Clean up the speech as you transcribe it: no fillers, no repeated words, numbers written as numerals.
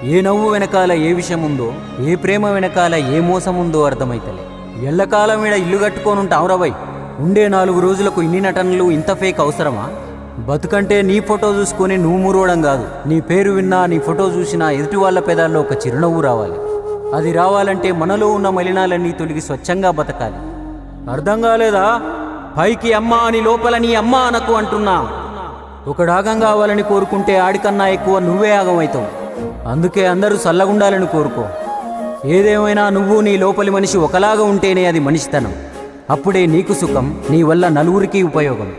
ఏ నవ్వు వెనకాల ఏ విషయం ఉందో, ఏ ప్రేమ వెనకాల ఏ మోసం ఉందో అర్థమైతలే. ఎల్లకాలం ఈడ ఇల్లు కట్టుకోనుంటావురవై. ఉండే 4 రోజులకు ఇన్ని నటనలు, ఇంత ఫేక్ అవసరమా? బతుకంటే నీ ఫోటో చూసుకొని నువ్వు మురవడం కాదు, నీ పేరు విన్నా, నీ ఫోటో చూసినా ఎదుటి వాళ్ళ పెదాల్లో ఒక చిరునవ్వు రావాలి. అది రావాలంటే మనలో ఉన్న మలినాలన్నీ తొలగి స్వచ్ఛంగా బతకాలి. అర్థం కాలేదా? పైకి అమ్మ అని లోపల నీ అమ్మ అనకు అంటున్నా. ఒకడు ఆగం కావాలని కోరుకుంటే ఆడికన్నా ఎక్కువ నువ్వే ఆగమవుతావు. అందుకే అందరూ చల్లగుండాలని కోరుకో. ఏదేమైనా నువ్వు నీ లోపలి మనిషి ఒకలాగా ఉంటేనే అది మనిషితనం. అప్పుడే నీకు సుఖం, నీ వల్ల నలుగురికి ఉపయోగం.